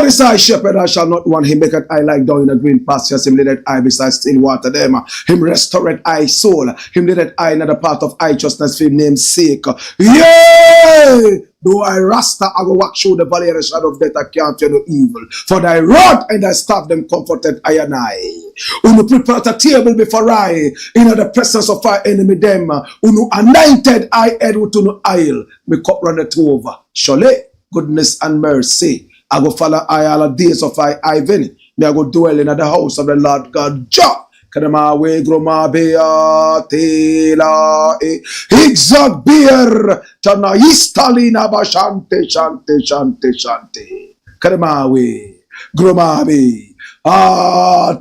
This I shepherd, I shall not want. Him maketh I like down in a green pastures. Him leadeth I beside still water them. Him restoreth I soul. Him leadeth I in the path of righteousness for his name's sake. Yea! Though I RASTA, I go walk through the valley of the shadow of death, I can't fear no evil. For thy rod and thy staff them comforted I and I. Unu prepare a table before I, in the presence of our enemy them. Unu anointed I head with unu oil. Me cup runneth over. Surely goodness and mercy I go follow I all the days of I venny. Me I go dwell in the house of the Lord God. Jah. Kadama we groma bea tela e exalt beer tana istalina ba shante shante shante shante. Kadama we groma be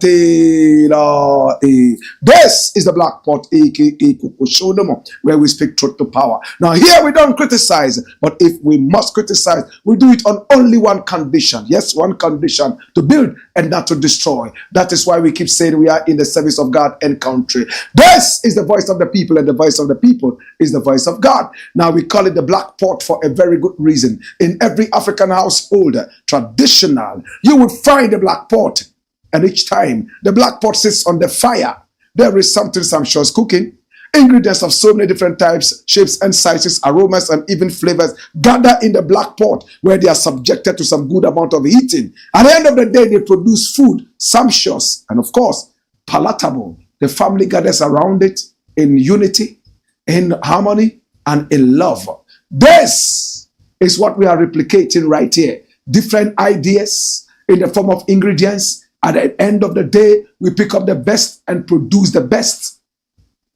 tela e. This is the Black Pot, aka Kukushodomo, where we speak truth to power. Now here we don't criticize, but if we must criticize, we do it on only one condition. Yes, one condition: to build and not to destroy. That is why we keep saying we are in the service of God and country. This is the voice of the people, and the voice of the people is the voice of God. Now we call it the Black Pot for a very good reason. In every African household, traditional, you would find the Black Pot. And each time the Black Pot sits on the fire, there is something sumptuous cooking. Ingredients of so many different types, shapes and sizes, aromas and even flavors gather in the Black Pot, where they are subjected to some good amount of heating. At the end of the day, they produce food, sumptuous and of course, palatable. The family gathers around it in unity, in harmony and in love. This is what we are replicating right here. Different ideas in the form of ingredients. At the end of the day, we pick up the best and produce the best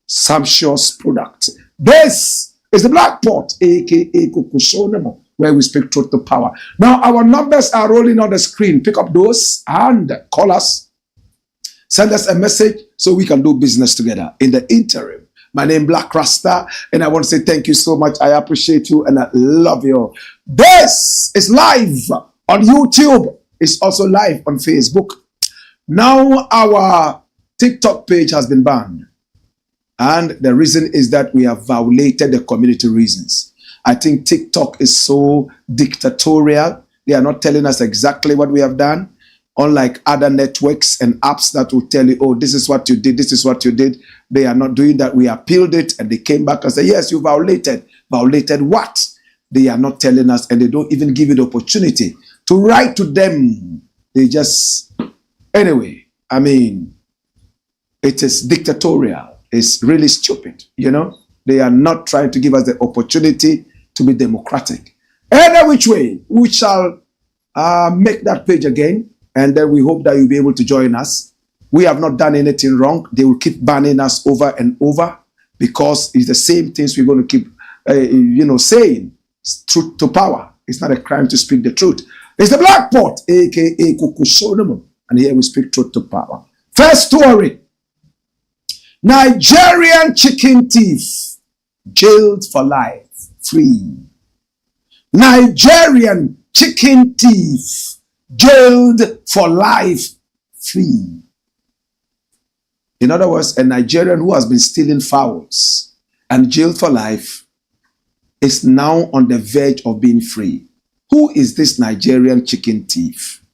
sumptuous product. This is the Black Pot, aka Kukushonemo, where we speak truth to power. Now, our numbers are rolling on the screen. Pick up those and call us. Send us a message so we can do business together. In the interim, my name is Blakk Rasta, and I want to say thank you so much. I appreciate you and I love you. This is live on YouTube. It's also live on Facebook. Now our TikTok page has been banned. And the reason is that we have violated the community reasons. I think TikTok is so dictatorial. They are not telling us exactly what we have done. Unlike other networks and apps that will tell you, oh, this is what you did, this is what you did. They are not doing that. We appealed it and they came back and said, yes, you violated. Violated what? They are not telling us, and they don't even give you the opportunity to write to them. They just, anyway, I mean, it is dictatorial. It's really stupid, you know. They are not trying to give us the opportunity to be democratic. Either which way, we shall make that page again, and then we hope that you'll be able to join us. We have not done anything wrong. They will keep banning us over and over because it's the same things we're going to keep, saying. Truth to power. It's not a crime to speak the truth. It's the Black Pot, aka Kukushodomo, and here we speak truth to power. First story: Nigerian chicken thief jailed for life, free. Nigerian chicken thief jailed for life, free. In other words, a Nigerian who has been stealing fowls and jailed for life is now on the verge of being free. Who is this Nigerian chicken thief?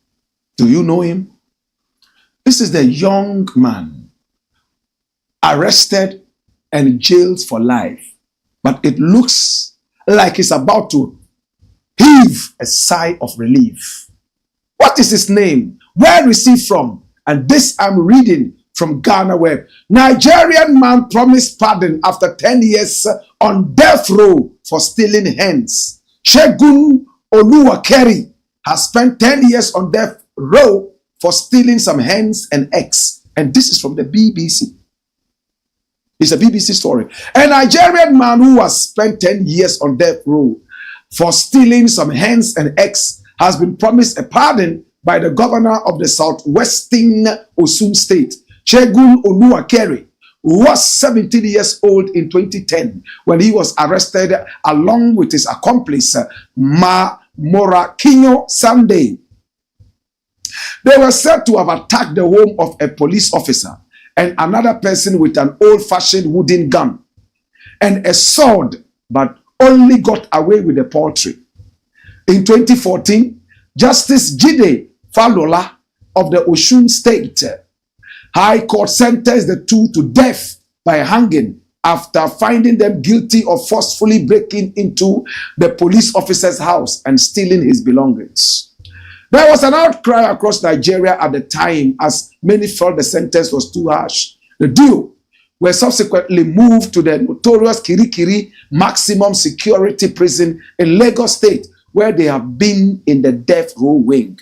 Do you know him? This is the young man arrested and jailed for life. But it looks like he's about to heave a sigh of relief. What is his name? Where received from? And this I'm reading from Ghana Web. Nigerian man promised pardon after 10 years on death row for stealing hens. Segun Oluwakeri has spent 10 years on death row for stealing some hens and eggs. And this is from the BBC. It's a BBC story. A Nigerian man who has spent 10 years on death row for stealing some hens and eggs has been promised a pardon by the governor of the southwestern Osun state, Segun Oluwakeri, who was 17 years old in 2010 when he was arrested along with his accomplice, Morakinyo Sunday. They were said to have attacked the home of a police officer and another person with an old-fashioned wooden gun and a sword, but only got away with the poultry. In 2014, Justice Jide Falola of the Osun State High Court sentenced the two to death by hanging after finding them guilty of forcefully breaking into the police officer's house and stealing his belongings. There was an outcry across Nigeria at the time as many felt the sentence was too harsh. The duo were subsequently moved to the notorious Kirikiri Maximum Security Prison in Lagos State, where they have been in the death row wing.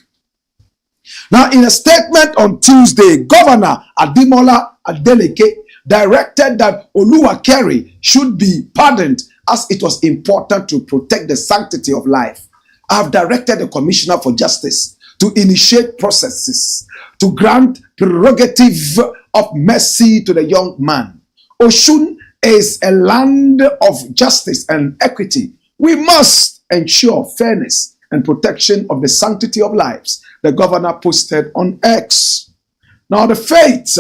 Now, in a statement on Tuesday, Governor Ademola Adeleke directed that Oluwakeri should be pardoned as it was important to protect the sanctity of life. I have directed the Commissioner for Justice to initiate processes to grant prerogative of mercy to the young man. Osun is a land of justice and equity. We must ensure fairness and protection of the sanctity of lives, the governor posted on X. Now, the fate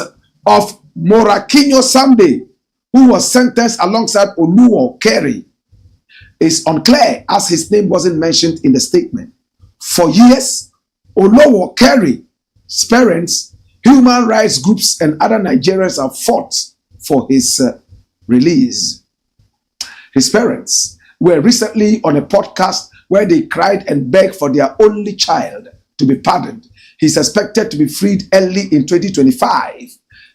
of Morakinyo Sunday, who was sentenced alongside Oluwakeri, is unclear as his name wasn't mentioned in the statement. For years, Oluwakeri's parents, human rights groups, and other Nigerians have fought for his release. His parents were recently on a podcast where they cried and begged for their only child to be pardoned. He's expected to be freed early in 2025.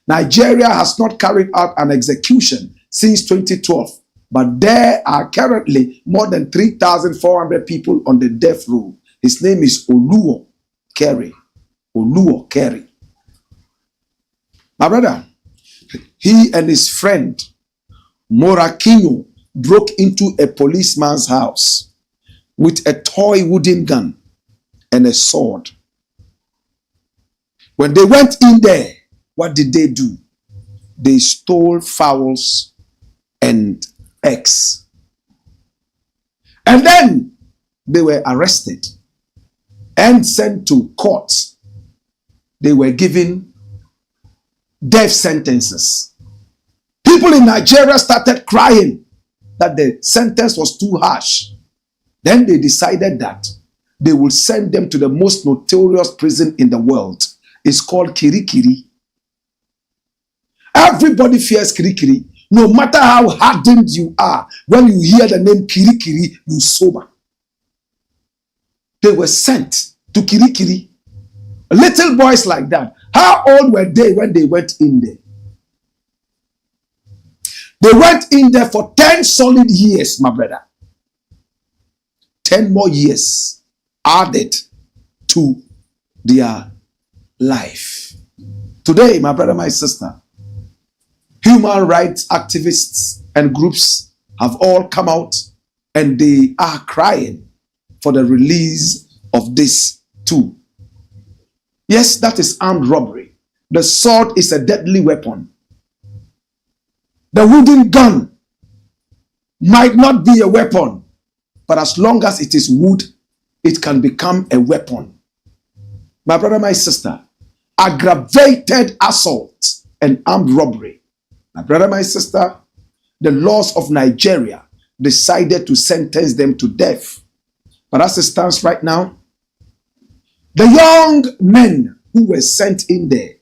Nigeria has not carried out an execution since 2012, but there are currently more than 3,400 people on the death row. His name is Oluwakeri. Oluwakeri. My brother, he and his friend Morakinyo broke into a policeman's house with a toy wooden gun and a sword. When they went in there, what did they do? They stole fowls and eggs. And then they were arrested and sent to court. They were given death sentences. People in Nigeria started crying that the sentence was too harsh. Then they decided that they will send them to the most notorious prison in the world. It's called Kirikiri. Everybody fears Kirikiri. No matter how hardened you are, when you hear the name Kirikiri, you sober. They were sent to Kirikiri. Little boys like that. How old were they when they went in there? They went in there for 10 solid years, my brother. 10 more years added to their life. Today, my brother, my sister, human rights activists and groups have all come out and they are crying for the release of this too. Yes, that is armed robbery. The sword is a deadly weapon. The wooden gun might not be a weapon, but as long as it is wood, it can become a weapon. My brother, my sister, aggravated assault and armed robbery. My brother, my sister, the laws of Nigeria decided to sentence them to death. But as it stands right now, the young men who were sent in there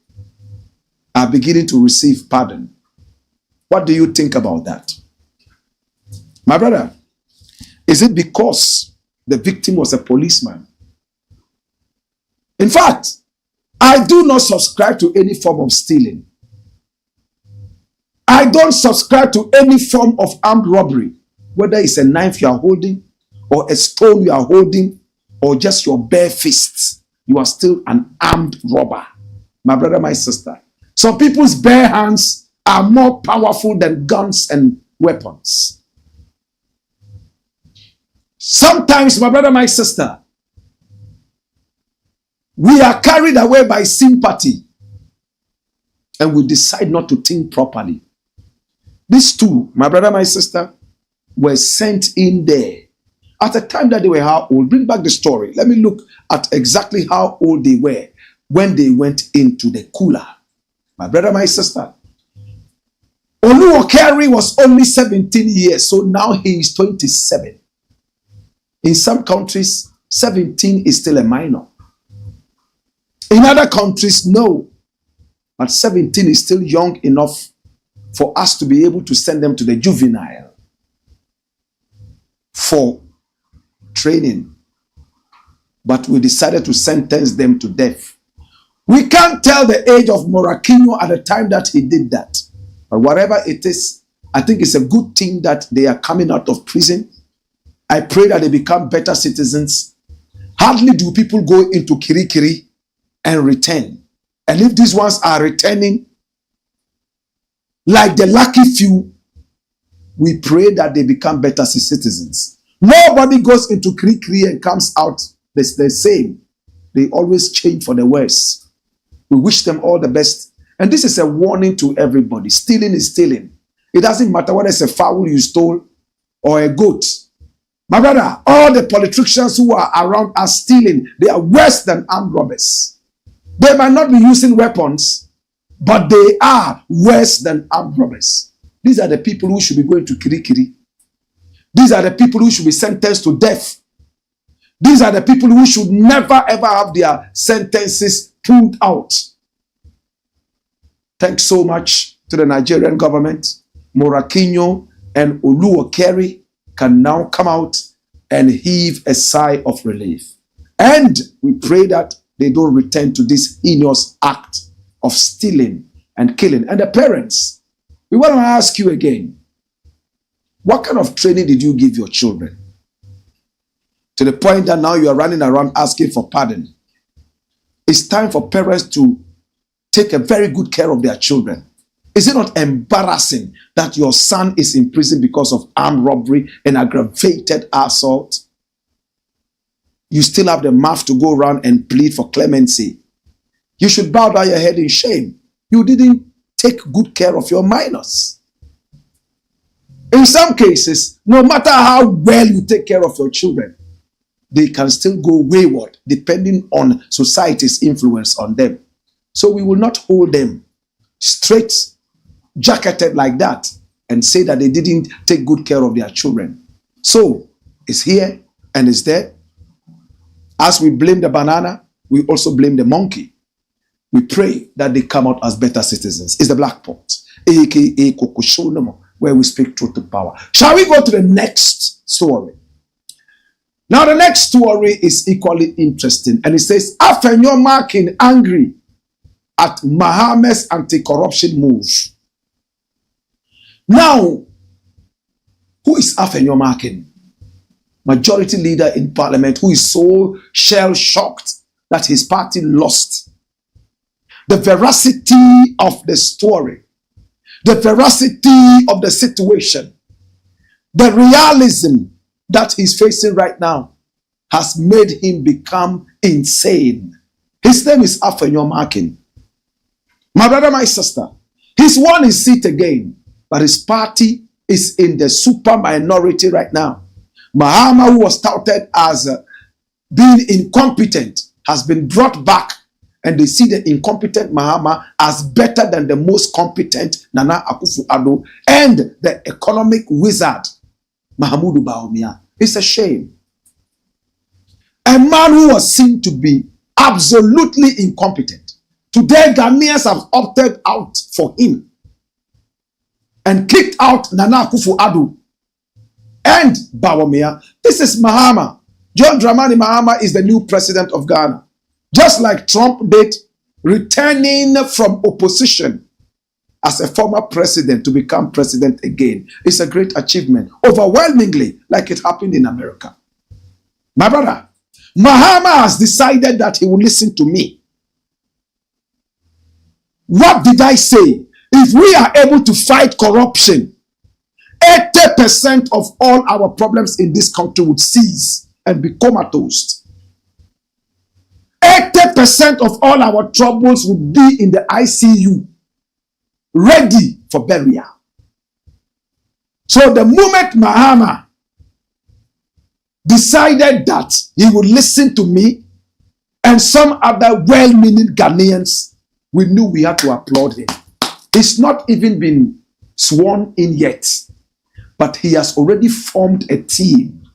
are beginning to receive pardon. What do you think about that? My brother, is it because the victim was a policeman? In fact, I do not subscribe to any form of stealing. I don't subscribe to any form of armed robbery, whether it's a knife you are holding, or a stone you are holding, or just your bare fists. You are still an armed robber. My brother, my sister. Some people's bare hands are more powerful than guns and weapons. Sometimes, my brother, my sister, we are carried away by sympathy and we decide not to think properly. These two, my brother, my sister, were sent in there at a time that they were how old? Bring back the story. Let me look at exactly how old they were when they went into the cooler. My brother, my sister, Oluokari was only 17 years, so now he is 27. In some countries, 17 is still a minor. In other countries, no. But 17 is still young enough for us to be able to send them to the juvenile for training. But we decided to sentence them to death. We can't tell the age of Morakinyo at the time that he did that. But whatever it is, I think it's a good thing that they are coming out of prison. I pray that they become better citizens. Hardly do people go into Kirikiri and return. And if these ones are returning, like the lucky few, we pray that they become better citizens. Nobody goes into Kirikiri and comes out the same. They always change for the worse. We wish them all the best. And this is a warning to everybody. Stealing is stealing. It doesn't matter whether it's a fowl you stole or a goat. My brother, all the politicians who are around are stealing. They are worse than armed robbers. They might not be using weapons, but they are worse than armed robbers. These are the people who should be going to Kirikiri. These are the people who should be sentenced to death. These are the people who should never ever have their sentences pulled out. Thanks so much to the Nigerian government. Morakinyo and Oluokari can now come out and heave a sigh of relief. And we pray that they don't return to this heinous act of stealing and killing. And the parents, we want to ask you again, what kind of training did you give your children? To the point that now you are running around asking for pardon. It's time for parents to take a very good care of their children. Is it not embarrassing that your son is in prison because of armed robbery and aggravated assault? You still have the mouth to go around and plead for clemency. You should bow down your head in shame. You didn't take good care of your minors. In some cases, no matter how well you take care of your children, they can still go wayward depending on society's influence on them. So we will not hold them straight jacketed like that and say that they didn't take good care of their children. So it's here and it's there. As we blame the banana, we also blame the monkey. We pray that they come out as better citizens. It's the Black Pot, aka Kokoshonomo, where we speak truth to power. Shall we go to the next story? Now the next story is equally interesting, and it says Afenyo Markin angry at Mahama'S anti-corruption move. Now, who is Afenyo Markin? Majority leader in parliament who is so shell-shocked that his party lost. The veracity of the story, the veracity of the situation, the realism that he's facing right now has made him become insane. His name is Afenyo Markin. My brother, my sister, he's won his seat again, but his party is in the super minority right now. Mahama, who was touted as being incompetent, has been brought back, and they see the incompetent Mahama as better than the most competent Nana Akufo-Addo and the economic wizard Mahamudu Bawumia. It's a shame. A man who was seen to be absolutely incompetent. Today, Ghanaians have opted out for him and kicked out Nana Akufo-Addo and Bawumia. This is Mahama. John Dramani Mahama is the new president of Ghana. Just like Trump did, returning from opposition as a former president to become president again. It's a great achievement, overwhelmingly, like it happened in America. My brother, Mahama has decided that he will listen to me. What did I say? If we are able to fight corruption, 80% of all our problems in this country would cease and be comatose. 80% of all our troubles would be in the ICU, ready for burial. So the moment Mahama decided that he would listen to me and some other well-meaning Ghanaians, we knew we had to applaud him. He's not even been sworn in yet, but he has already formed a team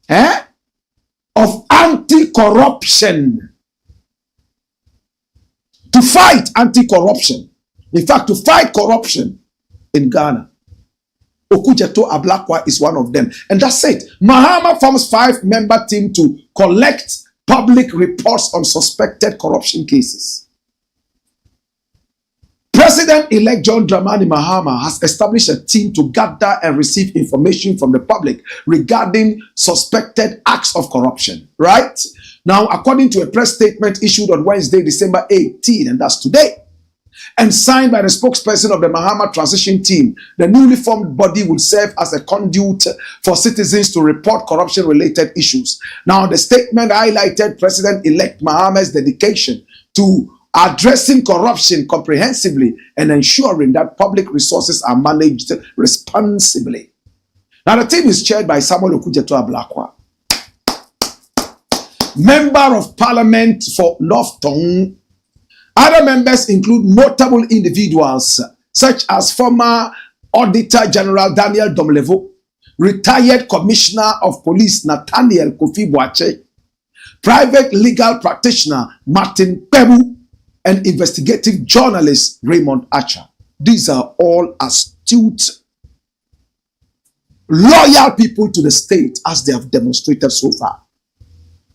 of anti-corruption to fight anti-corruption. In fact, to fight corruption in Ghana. Okujeto Ablakwa is one of them. And that's it. Mahama forms 5-member team to collect public reports on suspected corruption cases. President-elect John Dramani Mahama has established a team to gather and receive information from the public regarding suspected acts of corruption. Right? Now, according to a press statement issued on Wednesday, December 18, and that's today, and signed by the spokesperson of the Mahama transition team, the newly formed body will serve as a conduit for citizens to report corruption-related issues. Now, the statement highlighted President-elect Mahama's dedication to addressing corruption comprehensively and ensuring that public resources are managed responsibly. Now, the team is chaired by Samuel Okujeto Ablakwa, Member of Parliament for North Tongue. Other members include notable individuals such as former Auditor General Daniel Domlevo, retired Commissioner of Police Nathaniel Kofi Boache, private legal practitioner Martin Pebu, and investigative journalist Raymond Archer. These are all astute, loyal people to the state, as they have demonstrated so far.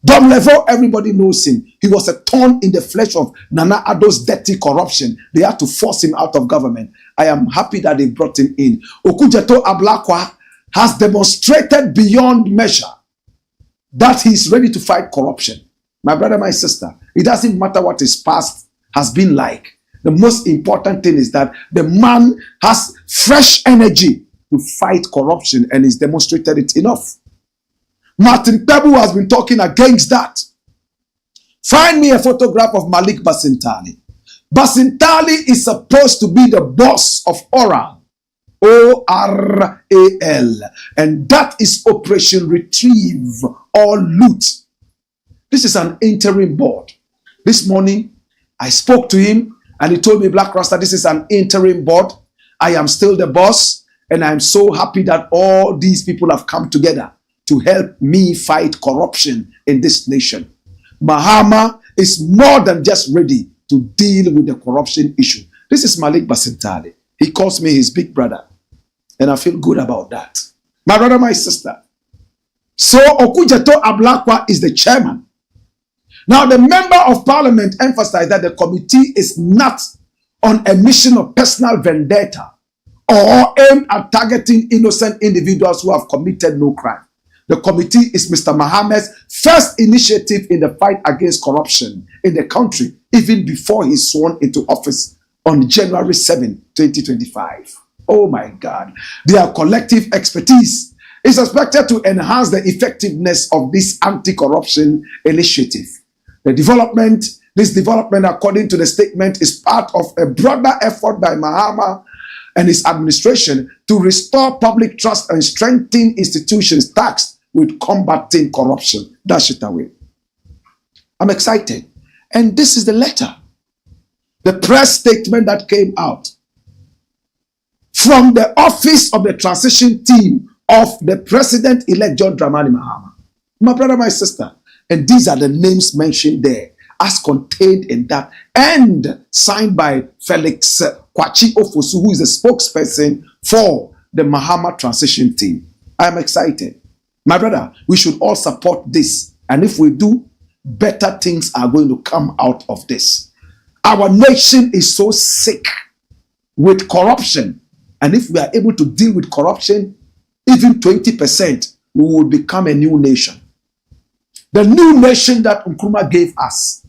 Domlevo, everybody knows him. He was a thorn in the flesh of Nana Addo's dirty corruption. They had to force him out of government. I am happy that they brought him in. Okujeto Ablakwa has demonstrated beyond measure that he is ready to fight corruption. My brother, my sister, it doesn't matter what his past has been like. The most important thing is that the man has fresh energy to fight corruption, and he's demonstrated it enough. Martin Pebu has been talking against that. Find me a photograph of Malik Basintali. Basintali is supposed to be the boss of Oral. O-R-A-L. And that is Operation Retrieve or Loot. This is an interim board. This morning, I spoke to him and he told me, Blakk Rasta, this is an interim board. I am still the boss, and I'm so happy that all these people have come together to help me fight corruption in this nation. Mahama is more than just ready to deal with the corruption issue. This is Malik Basintali. He calls me his big brother, and I feel good about that. My brother, my sister. So Okujeto Ablakwa is the chairman. Now, the member of parliament emphasized that the committee is not on a mission of personal vendetta or aimed at targeting innocent individuals who have committed no crime. The committee is Mr. Mahama'S first initiative in the fight against corruption in the country, even before he sworn into office on January 7, 2025. Oh my God. Their collective expertise is expected to enhance the effectiveness of this anti-corruption initiative. This development, according to the statement, is part of a broader effort by Mahama and his administration to restore public trust and strengthen institutions tasked with combating corruption. Dash it away. I'm excited. And this is the letter. The press statement that came out from the office of the transition team of the President-elect John Dramani Mahama. My brother, my sister. And these are the names mentioned there as contained in that, and signed by Felix Kwachi Ofosu, who is the spokesperson for the Mahama transition team. I am excited. My brother, we should all support this. And if we do, better things are going to come out of this. Our nation is so sick. with corruption, and if we are able to deal with corruption, even 20%, we will become a new nation. The new nation that Nkrumah gave us.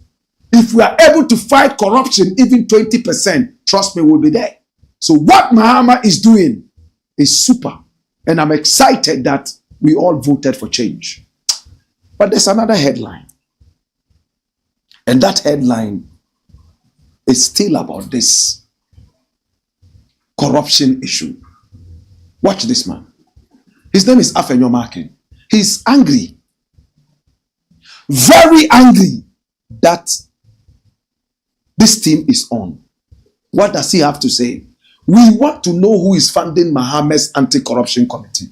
If we are able to fight corruption, even 20%, trust me, we'll be there. So what Mahama is doing is super. And I'm excited that we all voted for change. But there's another headline. And that headline is still about this corruption issue. Watch this man. His name is Afenyo Markin. He's angry. Very angry that this team is on. What does he have to say? We want to know who is funding Mahama'S anti-corruption committee.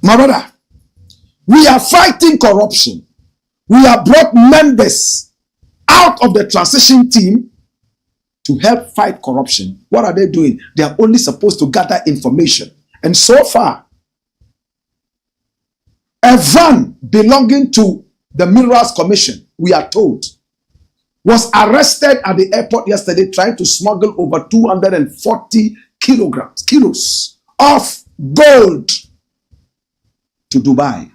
My brother, we are fighting corruption. We have brought members out of the transition team to help fight corruption. What are they doing? They are only supposed to gather information. And so far, a van belonging to the Minerals Commission, we are told, was arrested at the airport yesterday trying to smuggle over 240 kilos of gold to Dubai.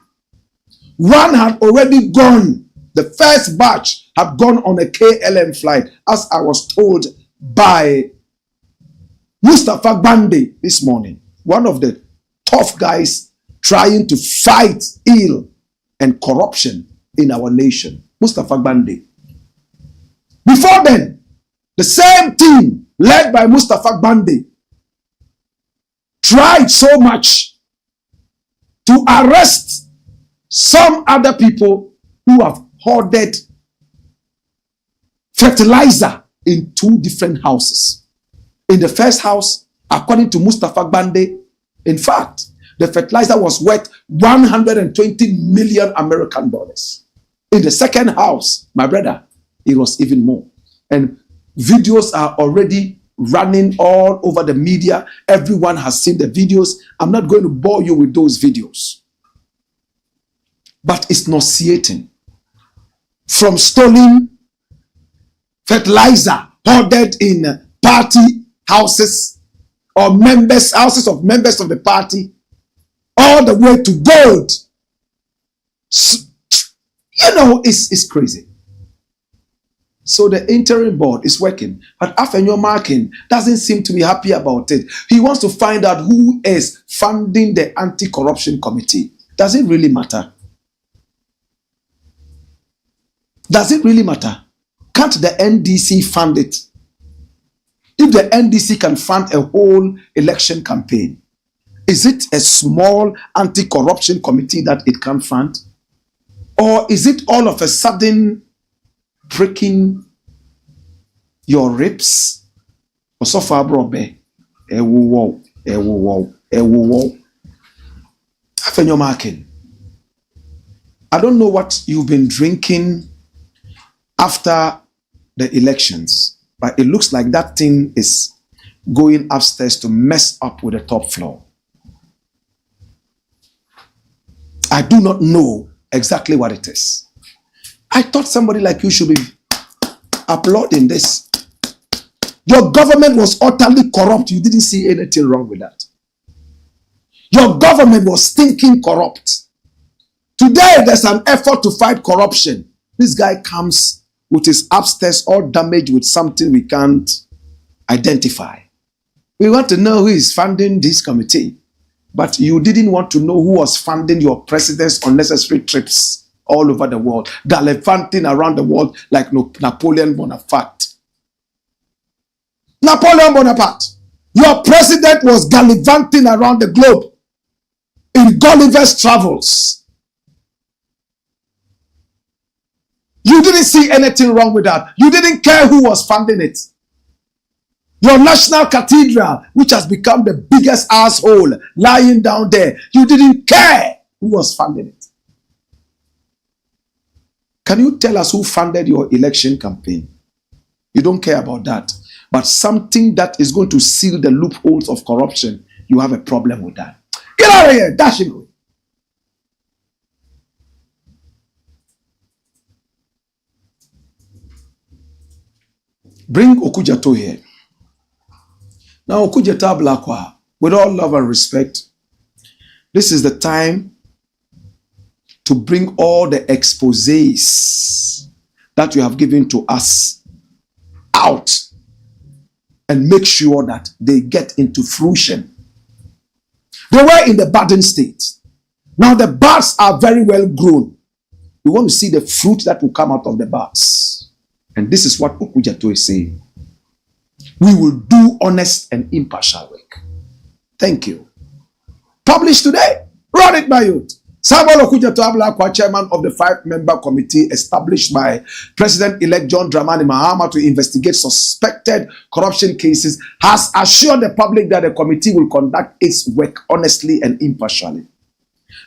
One had already gone. The first batch had gone on a KLM flight, as I was told by Mustafa Bande this morning, one of the tough guys trying to fight ill and corruption in our nation. Mustafa Bande. Before then, the same team led by Mustafa Bande tried so much to arrest some other people who have hoarded fertilizer in 2 different houses. In the first house, according to Mustafa Bande, in fact, the fertilizer was worth 120 million American dollars. In the second house, my brother, it was even more. And videos are already running all over the media. Everyone has seen the videos. I'm not going to bore you with those videos. But it's nauseating. From stolen fertilizer hoarded in party houses or houses of members of the party, all the way to gold. You know, it's crazy. So the interim board is working, but Afenyo Markin doesn't seem to be happy about it. He wants to find out who is funding the anti-corruption committee. Does it really matter? Does it really matter? Can't the NDC fund it? If the NDC can fund a whole election campaign, is it a small anti-corruption committee that it can fund? Or is it all of a sudden breaking your ribs? So far, bro, Afenyo Markin, I don't know what you've been drinking after the elections, but it looks like that thing is going upstairs to mess up with the top floor. I do not know exactly what it is. I thought somebody like you should be applauding this. Your government was utterly corrupt. You didn't see anything wrong with that. Your government was stinking corrupt. Today, there's an effort to fight corruption. This guy comes with his upstairs all damaged with something we can't identify. We want to know who is funding this committee. But you didn't want to know who was funding your president's unnecessary trips all over the world, gallivanting around the world like Napoleon Bonaparte. Napoleon Bonaparte, your president was gallivanting around the globe in Gulliver's Travels. You didn't see anything wrong with that. You didn't care who was funding it. Your national cathedral, which has become the biggest asshole lying down there, you didn't care who was funding it. Can you tell us who funded your election campaign? You don't care about that. But something that is going to seal the loopholes of corruption, you have a problem with that. Get out of here, dash it away. Bring Okujato here. Now, Okujata Blakk, with all love and respect, this is the time to bring all the exposés that you have given to us out and make sure that they get into fruition. They were in the budding state. Now the buds are very well grown. We want to see the fruit that will come out of the buds. And this is what Okujato is saying. We will do honest and impartial work. Thank you. Published today. Run it by youth. Samuel Okujato Blakk, chairman of the 5-member committee established by President-elect John Dramani Mahama to investigate suspected corruption cases, has assured the public that the committee will conduct its work honestly and impartially.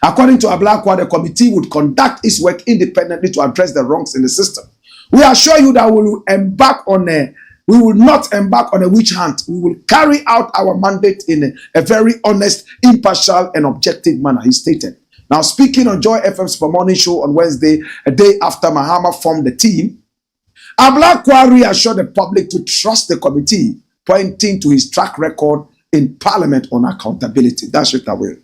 According to Blakk, the committee would conduct its work independently to address the wrongs in the system. We assure you that we will not embark on a witch hunt. We will carry out our mandate in a very honest, impartial, and objective manner, he stated. Now, speaking on Joy FM's Super Morning Show on Wednesday, a day after Mahama formed the team, Blakk reassured the public to trust the committee, pointing to his track record in Parliament on accountability. That's it away.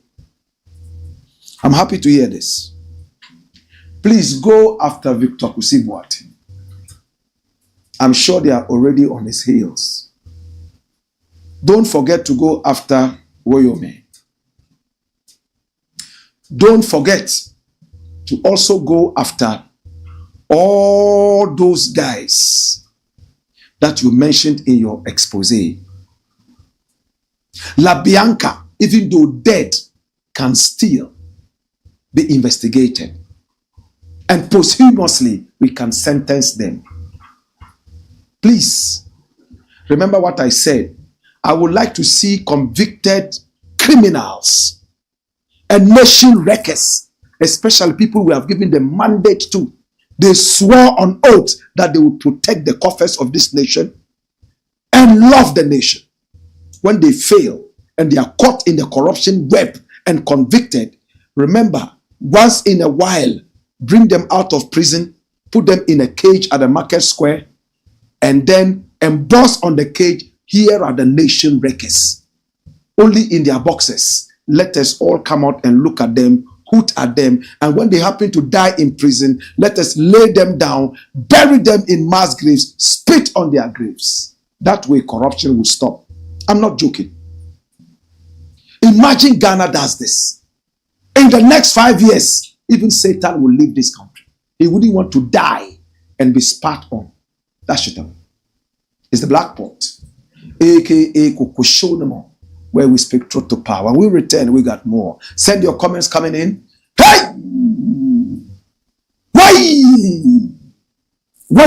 I'm happy to hear this. Please go after Victor Kusibwati. I'm sure they are already on his heels. Don't forget to go after Woyome. Don't forget to also go after all those guys that you mentioned in your expose. La Bianca, even though dead, can still be investigated. And posthumously, we can sentence them. Please, remember what I said. I would like to see convicted criminals and nation wreckers, especially people we have given the mandate to. They swore on oath that they will protect the coffers of this nation and love the nation. When they fail and they are caught in the corruption web and convicted, remember, once in a while, bring them out of prison, put them in a cage at the market square, and then emboss on the cage, here are the nation wreckers. Only in their boxes. Let us all come out and look at them, hoot at them, and when they happen to die in prison, let us lay them down, bury them in mass graves, spit on their graves. That way corruption will stop. I'm not joking. Imagine Ghana does this. In the next 5 years, even Satan will leave this country. He wouldn't want to die and be spat on. That's it. It's the Black Pot, aka Kokoshonemo, where we speak truth to power. When we return, we got more. Send your comments coming in. Hey! Why? Why?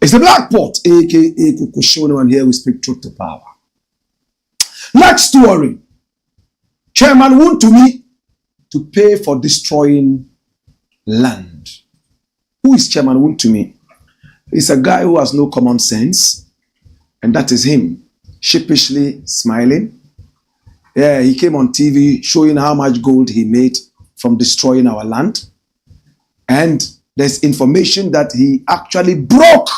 It's the Black Pot, aka Kokoshonemo, and here we speak truth to power. Next story. Chairman Wontumi to pay for destroying land. Who is Chairman Wontumi? He's a guy who has no common sense, and that is him, sheepishly smiling. Yeah, he came on TV showing how much gold he made from destroying our land. And there's information that he actually broke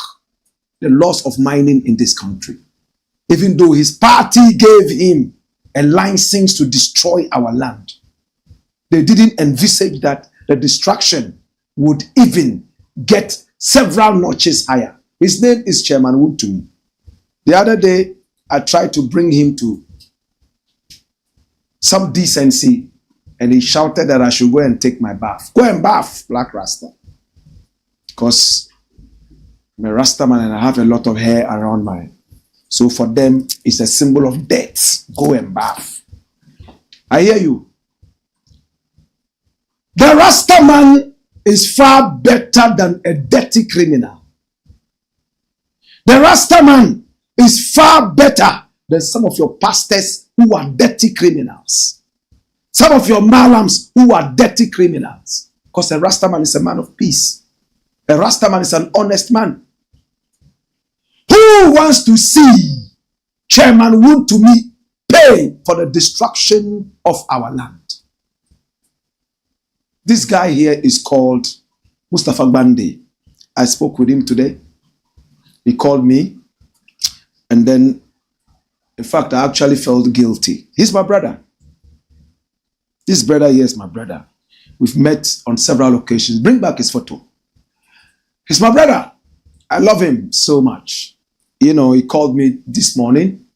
the laws of mining in this country. Even though his party gave him a license to destroy our land, they didn't envisage that the destruction would even get several notches higher. His name is Chairman Wontumi. The other day, I tried to bring him to some decency, and he shouted that I should go and take my bath. Go and bath, Black Rasta. Because I'm a Rasta man and I have a lot of hair around mine. So for them, it's a symbol of death. Go and bath. I hear you. The Rasta man is far better than a dirty criminal. The Rasta man is far better than some of your pastors who are dirty criminals. Some of your malams who are dirty criminals. Because a Rasta man is a man of peace. A Rasta man is an honest man. Who wants to see Chairman Wontumi pay for the destruction of our land? This guy here is called Mustafa Bande. I spoke with him today. He called me. And then, in fact, I actually felt guilty. He's my brother. This brother here is my brother. We've met on several occasions. Bring back his photo. He's my brother. I love him so much. You know, he called me this morning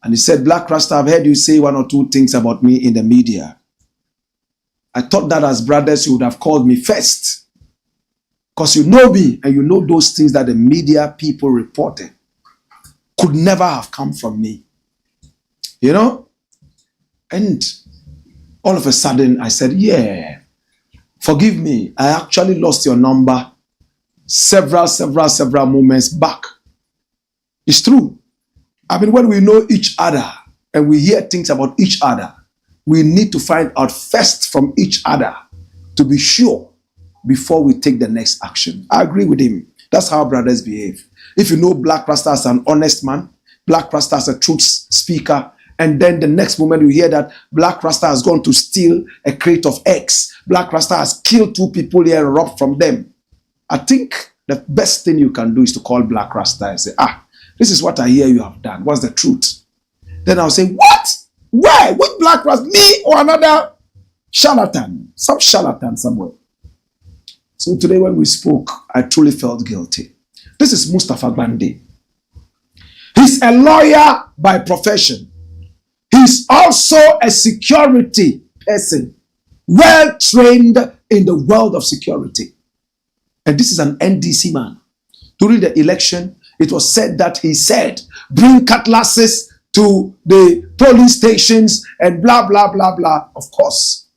and he said, Black Rasta, I've heard you say one or two things about me in the media. I thought that as brothers, you would have called me first. Because you know me and you know those things that the media people reported could never have come from me. You know? And all of a sudden, I said, yeah, forgive me. I actually lost your number several moments back. It's true. I mean, when we know each other and we hear things about each other, we need to find out first from each other to be sure before we take the next action. I agree with him. That's how brothers behave. If you know Black Rasta as an honest man, Black Rasta as a truth speaker, and then the next moment you hear that Black Rasta has gone to steal a crate of eggs, Black Rasta has killed 2 people here and robbed from them, I think the best thing you can do is to call Black Rasta and say, this is what I hear you have done. What's the truth? Then I'll say, what? Where? Which Black Rasta? Me or another charlatan? Some charlatan somewhere. So today when we spoke, I truly felt guilty. This is Mustafa Bande. He's a lawyer by profession. He's also a security person, well trained in the world of security. And this is an NDC man. During the election, it was said that he said, bring cutlasses to the police stations and blah, blah, blah, blah. Of course,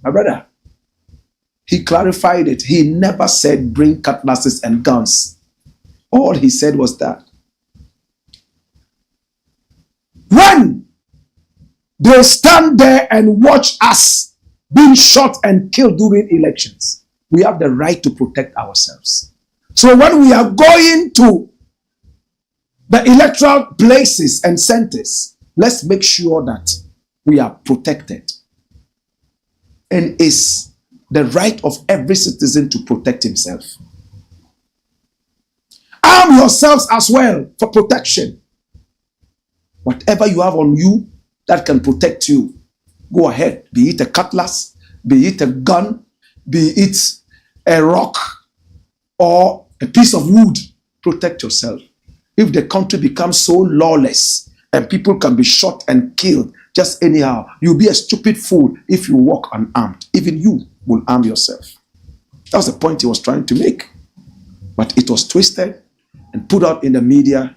my brother, he clarified it. He never said bring cutlasses and guns. All he said was that when they stand there and watch us being shot and killed during elections, we have the right to protect ourselves. So when we are going to the electoral places and centers, let's make sure that we are protected. And it's the right of every citizen to protect himself. Arm yourselves as well for protection. Whatever you have on you that can protect you, go ahead. Be it a cutlass, be it a gun, be it a rock or a piece of wood, protect yourself. If the country becomes so lawless and people can be shot and killed just anyhow, you'll be a stupid fool if you walk unarmed. Even you will arm yourself. That's the point he was trying to make. But it was twisted and put out in the media,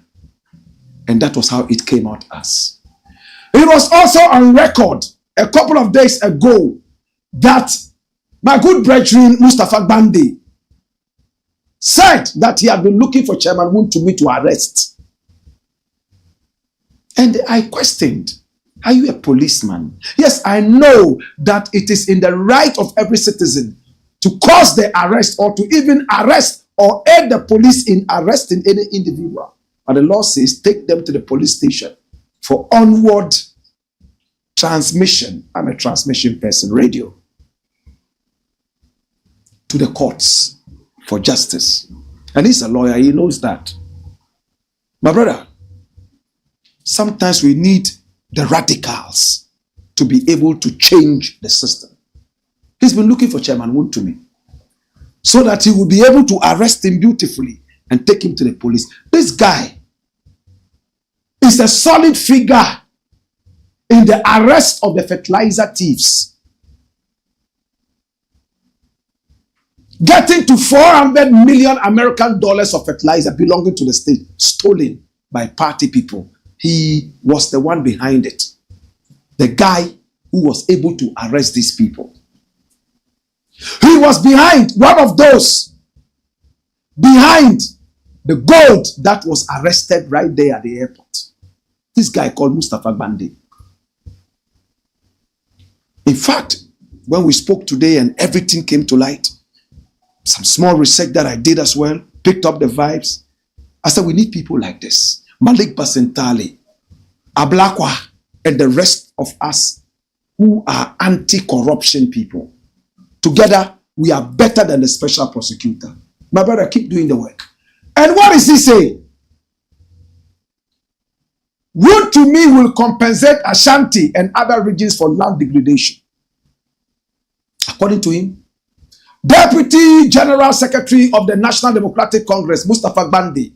and that was how it came out as. It was also on record a couple of days ago that my good brethren Mustafa Bande said that he had been looking for Chairman Wontumi to arrest. And I questioned, are you a policeman? Yes, I know that it is in the right of every citizen to cause the arrest or to even arrest or aid the police in arresting any individual. But the law says take them to the police station for onward transmission. I'm a transmission person, radio. To the courts for justice. And he's a lawyer, he knows that. My brother, sometimes we need the radicals to be able to change the system. He's been looking for Chairman Wontumi. so that he will be able to arrest him beautifully and take him to the police. This guy is a solid figure in the arrest of the fertilizer thieves. Getting to 400 million American dollars of fertilizer belonging to the state, stolen by party people. He was the one behind it. The guy who was able to arrest these people. He was behind one of those, behind the gold that was arrested right there at the airport. This guy called Mustafa Bande. In fact, when we spoke today and everything came to light, some small research that I did as well, picked up the vibes. I said, we need people like this. Malik Basentali, Ablakwa, and the rest of us who are anti-corruption people. Together, we are better than the special prosecutor. My brother, keep doing the work. And what is he saying? Wontumi will compensate Ashanti and other regions for land degradation. According to him, Deputy General Secretary of the National Democratic Congress, Mustafa Bande,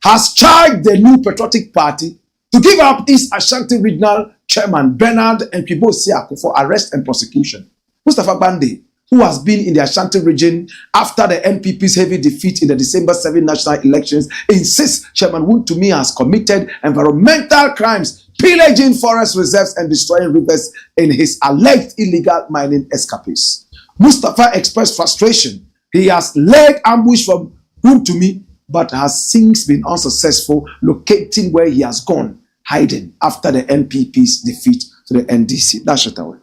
has charged the new Patriotic Party to give up East Ashanti Regional Chairman Bernard and Pibo Siako for arrest and prosecution. Mustafa Bande, who has been in the Ashanti region after the NPP's heavy defeat in the December 7 national elections, insists Chairman Wontumi has committed environmental crimes, pillaging forest reserves and destroying rivers in his alleged illegal mining escapades. Mustafa expressed frustration. He has laid ambush from Wontumi, but has since been unsuccessful locating where he has gone, hiding after the NPP's defeat to the NDC. That's it away.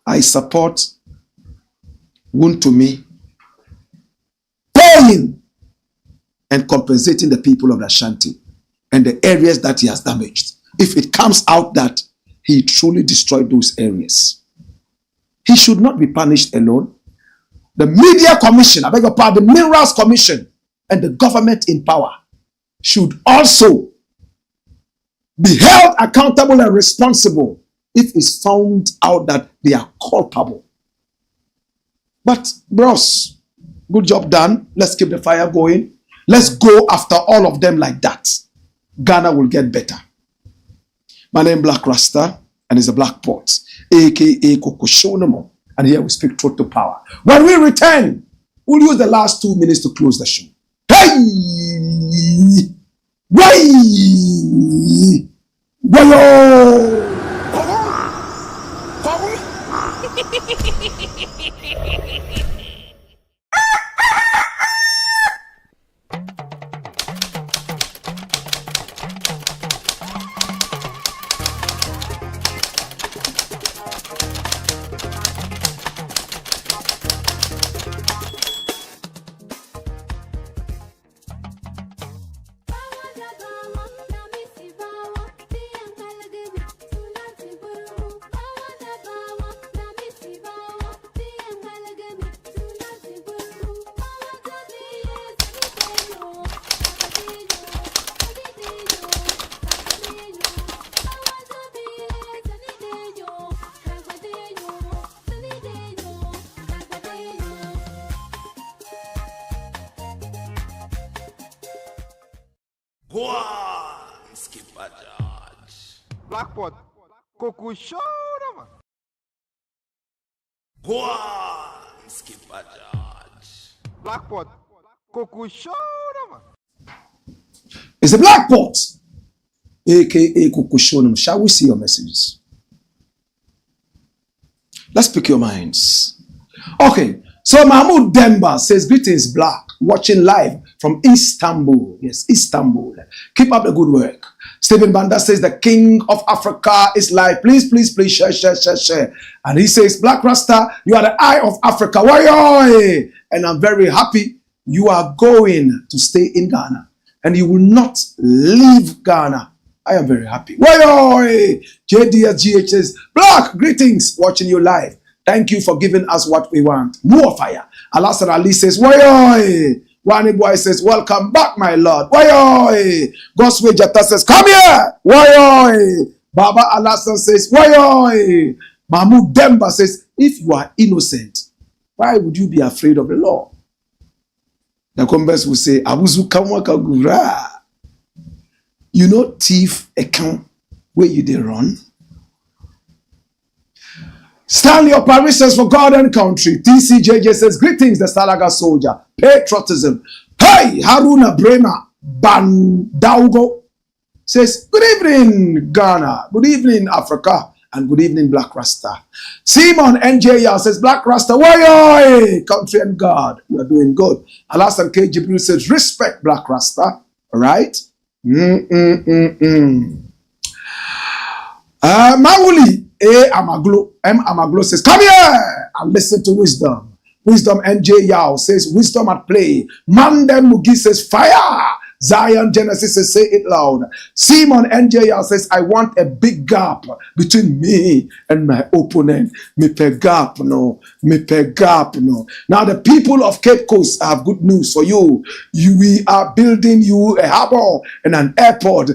I support Wontumi paying and compensating the people of Ashanti and the areas that he has damaged. If it comes out that he truly destroyed those areas, he should not be punished alone. The Media Commission, I beg your pardon, the Minerals Commission, and the government in power should also be held accountable and responsible if it's found out that they are culpable. But bros, good job done. Let's keep the fire going. Let's go after all of them like that. Ghana will get better. My name is Blakk RASTA, and it's a Black Pot, aka Kokoshonomo. And here we speak truth to power. When we return, we'll use the last 2 minutes to close the show. Hey! Way! Wayo! Black Pot, Kokoshonomo. Black Pot, Kokoshonomo. It's a Black Pot, aka Kokoshonomo. Shall we see your messages? Let's pick your minds. Okay, so Mahmoud Demba says, greetings, Black, watching live from Istanbul. Yes, Istanbul. Keep up the good work. Stephen Banda says, the King of Africa is live. Please, please, please share, share, share, share. And he says, Black RASTA, you are the eye of Africa. Why? And I'm very happy you are going to stay in Ghana. And you will not leave Ghana. I am very happy. Why? JDSGH says, Black, greetings, watching you live. Thank you for giving us what we want. More fire. Alassane Ali says, why? Wani Boy says, welcome back, my Lord. Why? Goswe Jata says, come here. Why? Baba Alassane says, why? Mahmoud Demba says, if you are innocent, Why would you be afraid of the law? The converse will say, Abuzu kamwaka gura. You know, thief account where you they run. Stand your parishes for God and country. TCJJ says, greetings, the Salaga soldier. Patriotism. Hey, Haruna Brema Bandaugo says, good evening, Ghana. Good evening, Africa. And good evening, Blakk Rasta. Simon NJ says, Blakk Rasta, why, country and God. You are doing good. Alasan K. Jibril says, respect Blakk Rasta. All right? Mauli Amaglo M. Amaglo says, come here and listen to wisdom. Wisdom NJ Yao says, wisdom at play. Mandem Mugi says, fire. Zion Genesis says, say it loud. Simon NJ Yao says, I want a big gap between me and my opponent. Me pe gap no. Me pe gap no. Now the people of Cape Coast have good news for you. We are building you a harbor and an airport.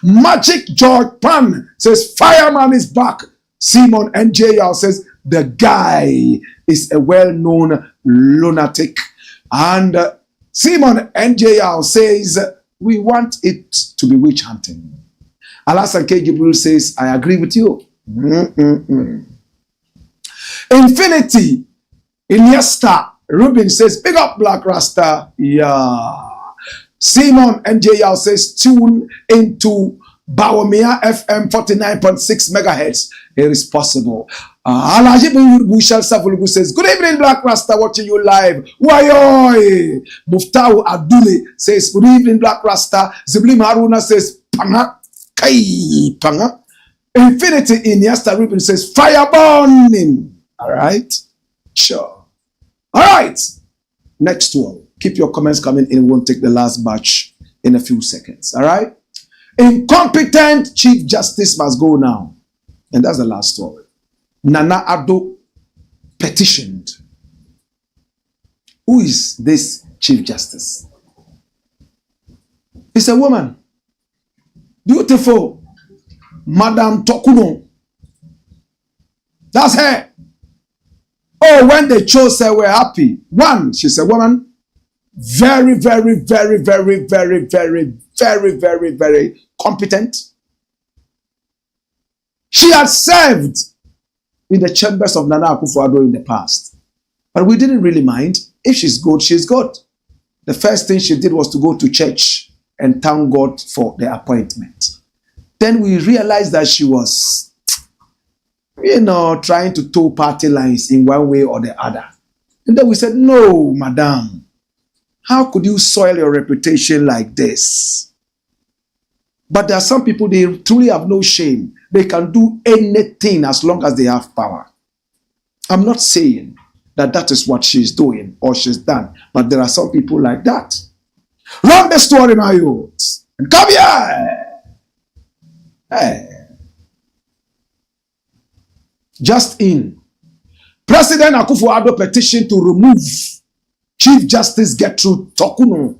Magic George Pan says, fireman is back. Simon NJ says, the guy is a well-known lunatic. And Simon NJ says, we want it to be witch hunting. Alasan K. Jibril says, I agree with you. Infinity Iniesta Rubin says, big up Blakk Rasta. Yeah. Simon NJ says, tune into Bawumia FM 49.6 megahertz. It is possible. Alaji Bushal Savulugu says, good evening, Blakk Rasta, watching you live. Wayoy. Muftau Adule says, good evening, Blakk Rasta. Ziblim Haruna says, Panga. Kai Panga. Infinity Iniesta Rubin says, fire burning. All right. Sure. All right. Next one. Keep your comments coming in. We'll take the last batch in a few seconds. All right. Incompetent Chief Justice must go now. And that's the last story. Nana ADDO petitioned. Who is this Chief Justice? It's a woman. Beautiful. Madam Tokuno. That's her. Oh, when they chose her, we're happy. One, she's a woman. Very, very, very, very, very, very, very, very, very competent. She had served in the chambers of Nana Akufo-Addo in the past. But we didn't really mind. If she's good, she's good. The first thing she did was to go to church and thank God for the appointment. Then we realized that she was, trying to toe party lines in one way or the other. And then we said, no, madam. How could you soil your reputation like this? But there are some people, they truly have no shame. They can do anything as long as they have power. I'm not saying that that is what she's doing or she's done. But there are some people like that. Run the story, my youths. And come here. Hey. Just in. President Akufo-Addo petitioned to remove Chief Justice Gertrude Tokuno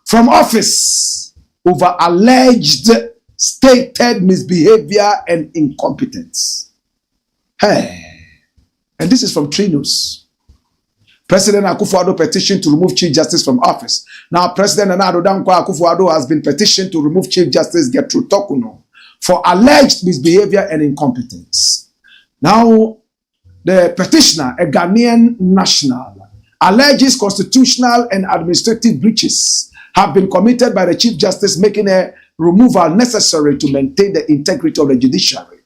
from office over alleged stated misbehavior and incompetence. Hey. And this is from Trinos. President Akufo-Addo petitioned to remove Chief Justice from office. Now, President Nana Dankwa Akufo-Addo has been petitioned to remove Chief Justice Gertrude Tokuno for alleged misbehavior and incompetence. Now, the petitioner, a Ghanaian national, alleges constitutional and administrative breaches have been committed by the Chief Justice, making a removal necessary to maintain the integrity of the judiciary.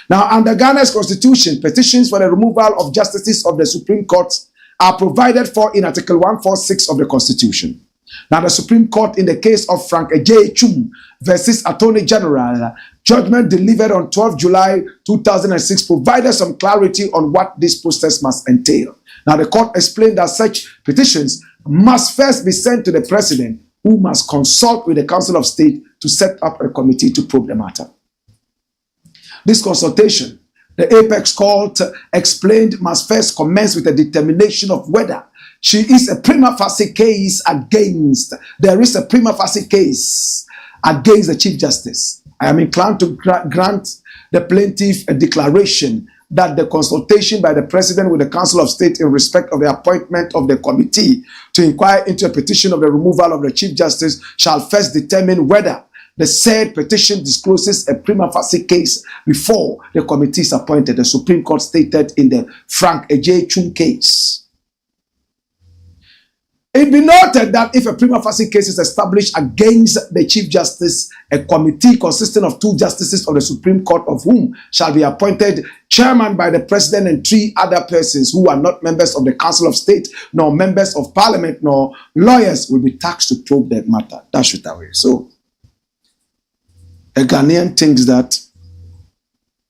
Now, under Ghana's constitution, petitions for the removal of justices of the Supreme Court are provided for in Article 146 of the Constitution. Now, the Supreme Court, in the case of Frank J. Chum versus Attorney General, judgment delivered on 12 July 2006 provided some clarity on what this process must entail. Now, the court explained that such petitions must first be sent to the President, who must consult with the Council of State to set up a committee to probe the matter. This consultation, the Apex Court explained, must first commence with a determination of whether she is a prima facie case against, there is a prima facie case against the Chief Justice. I am inclined to grant the plaintiff a declaration that the consultation by the President with the Council of State in respect of the appointment of the committee to inquire into a petition of the removal of the Chief Justice shall first determine whether the said petition discloses a prima facie case before the committee is appointed, the Supreme Court stated in the Frank Ejechun case. It be noted that if a prima facie case is established against the Chief Justice, a committee consisting of 2 justices of the Supreme Court, of whom shall be appointed chairman by the President and 3 other persons who are not members of the Council of State, nor members of Parliament, nor lawyers, will be tasked to probe that matter. Dash it away. So, a Ghanaian thinks that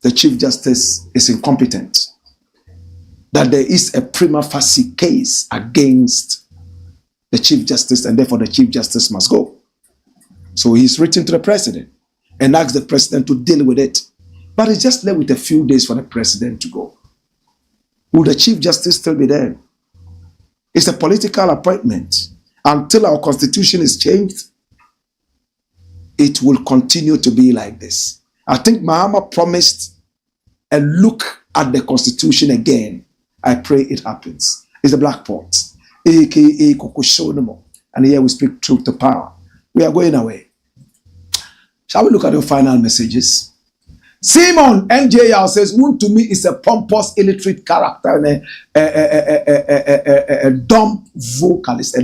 the Chief Justice is incompetent, that there is a prima facie case against the Chief Justice, and therefore the Chief Justice must go. So he's written to the President and asked the President to deal with it. But it's just left with a few days for the President to go. Will the Chief Justice still be there? It's a political appointment. Until our constitution is changed, it will continue to be like this. I think Mahama promised a look at the constitution again. I pray it happens. It's the Black Pot, aka Kokushonomo. And here we speak truth to power. We are going away. Shall we look at your final messages? Simon NJL says, Wontumi is a pompous, illiterate character and a dumped vocalist.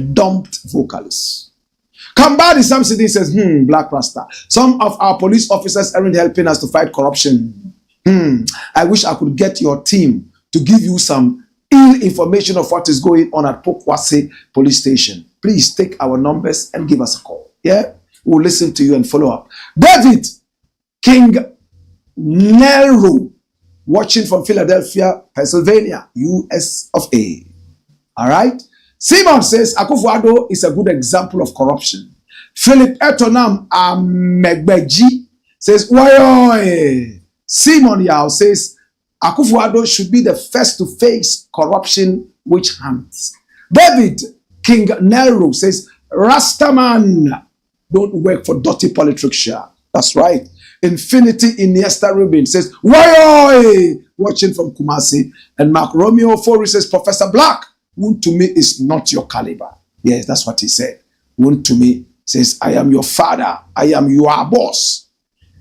Kambadi Samsidi says, Black Rasta. Some of our police officers aren't helping us to fight corruption. I wish I could get your team to give you some ill information of what is going on at Pokwase police station. Please take our numbers and give us a call. Yeah? We'll listen to you and follow up. David King Nelro, watching from Philadelphia, Pennsylvania, US of A. All right? Simon says, Akufo-Addo is a good example of corruption. Philip Etonam Megbeji says, Wayo. Simon Yao says, Akufo-Addo should be the first to face corruption witch hunts. David King Nelro says, Rastaman don't work for dirty politics. That's right. Infinity Iniesta Rubin says, Wayo. Watching from Kumasi. And Mark Romeo Fori says, Professor Blakk, Wontumi is not your caliber. Yes, that's what he said. Wontumi says, I am your father. I am your boss.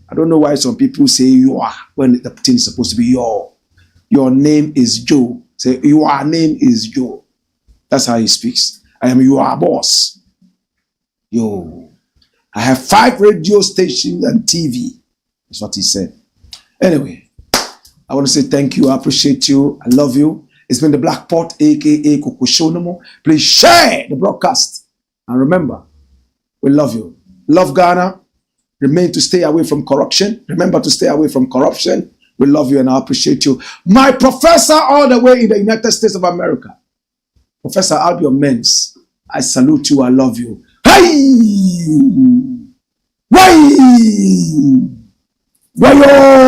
I don't know why some people say you are when the thing is supposed to be your. Your name is Joe. Say, your name is Joe. That's how he speaks. I am your boss. Yo. I have 5 radio stations and TV. That's what he said. Anyway, I want to say thank you. I appreciate you. I love you. It's been the Black Pot, aka Kokushonomo. Please share the broadcast. And remember, we love you. Love Ghana. Remain to stay away from corruption. Remember to stay away from corruption. We love you and I appreciate you. My professor all the way in the United States of America, Professor Albion Mens, I salute you. I love you. Hey! Wayo!